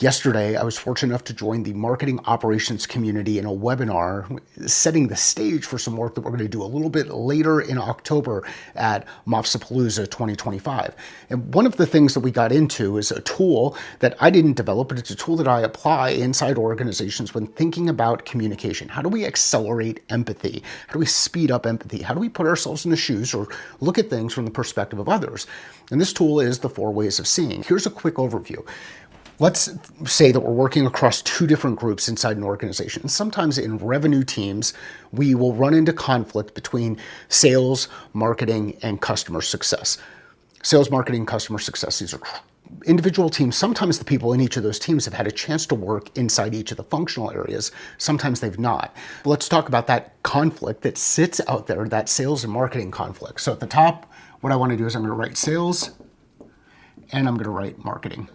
Yesterday, I was fortunate enough to join the marketing operations community in a webinar setting the stage for some work that we're going to do a little bit later in October at Mopsapalooza 2025. And one of the things that we got into is a tool that I didn't develop, but it's a tool that I apply inside organizations when thinking about communication. How do we accelerate empathy? How do we speed up empathy? How do we put ourselves in the shoes or look at things from the perspective of others? And this tool is the 4 ways of seeing. Here's a quick overview. Let's say that we're working across 2 different groups inside an organization. Sometimes in revenue teams, we will run into conflict between sales, marketing, and customer success. Sales, marketing, customer success, these are individual teams. Sometimes the people in each of those teams have had a chance to work inside each of the functional areas. Sometimes they've not. Let's talk about that conflict that sits out there, that sales and marketing conflict. So at the top, what I want to do is I'm going to write sales and I'm going to write marketing.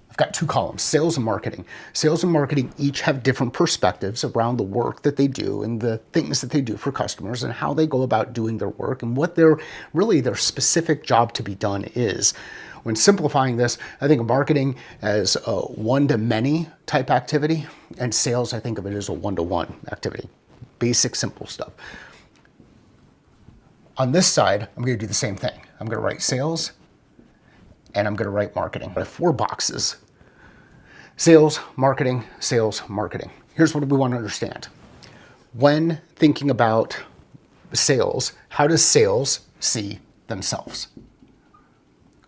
I've got 2 columns, sales and marketing. Sales and marketing each have different perspectives around the work that they do and the things that they do for customers and how they go about doing their work and what their specific job to be done is. When simplifying this, I think of marketing as a one-to-many type activity, and sales, I think of it as a one-to-one activity. Basic, simple stuff. On this side, I'm going to do the same thing. I'm going to write sales and I'm going to write marketing. I have 4 boxes. Sales, marketing, sales, marketing. Here's what we want to understand. When thinking about sales, how does sales see themselves?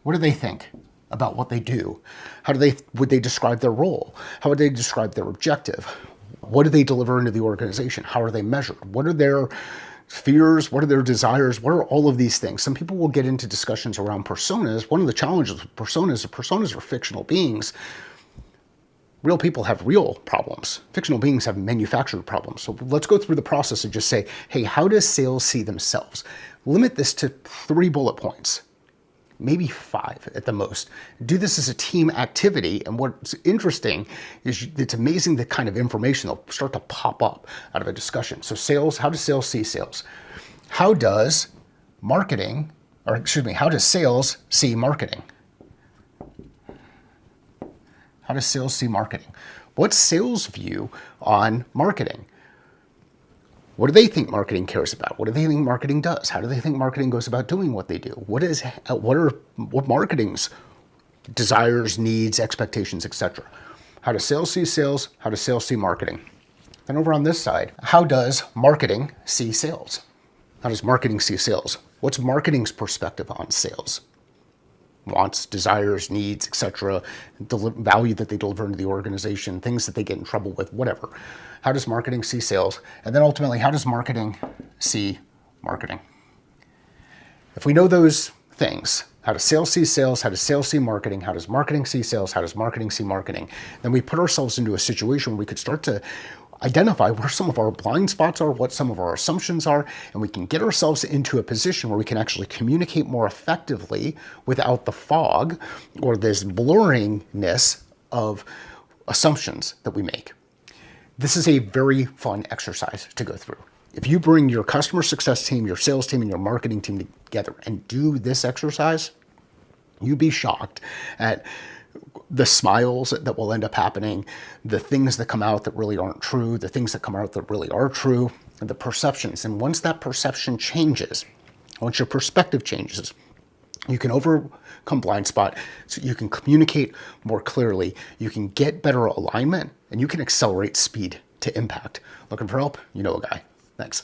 What do they think about what they do? Would they describe their role? How would they describe their objective? What do they deliver into the organization? How are they measured? What are their fears? What are their desires? What are all of these things? Some people will get into discussions around personas. One of the challenges with personas are fictional beings. Real people have real problems. Fictional beings have manufactured problems. So let's go through the process and just say, hey, how does sales see themselves? Limit this to 3 bullet points, maybe 5 at the most. Do this as a team activity. And what's interesting is it's amazing the kind of information that'll start to pop up out of a discussion. So sales, how does sales see sales? How does how does sales see marketing? How does sales see marketing? What's sales' view on marketing? What do they think marketing cares about? What do they think marketing does? How do they think marketing goes about doing what they do? What marketing's desires, needs, expectations, etc.? How does sales see sales? How does sales see marketing? Then over on this side, how does marketing see sales? How does marketing see sales? What's marketing's perspective on sales? Wants, desires, needs, etc., value that they deliver into the organization, things that they get in trouble with, whatever. How does marketing see sales? And then ultimately, how does marketing see marketing? If we know those things, how does sales see sales? How does sales see marketing? How does marketing see sales? How does marketing see marketing? Then we put ourselves into a situation where we could start to identify where some of our blind spots are, what some of our assumptions are, and we can get ourselves into a position where we can actually communicate more effectively without the fog or this blurriness of assumptions that we make. This is a very fun exercise to go through. If you bring your customer success team, your sales team, and your marketing team together and do this exercise, you'd be shocked at the smiles that will end up happening, the things that come out that really aren't true, the things that come out that really are true, and the perceptions. And once that perception changes, once your perspective changes, you can overcome blind spot, so you can communicate more clearly, you can get better alignment, and you can accelerate speed to impact. Looking for help? You know a guy. Thanks.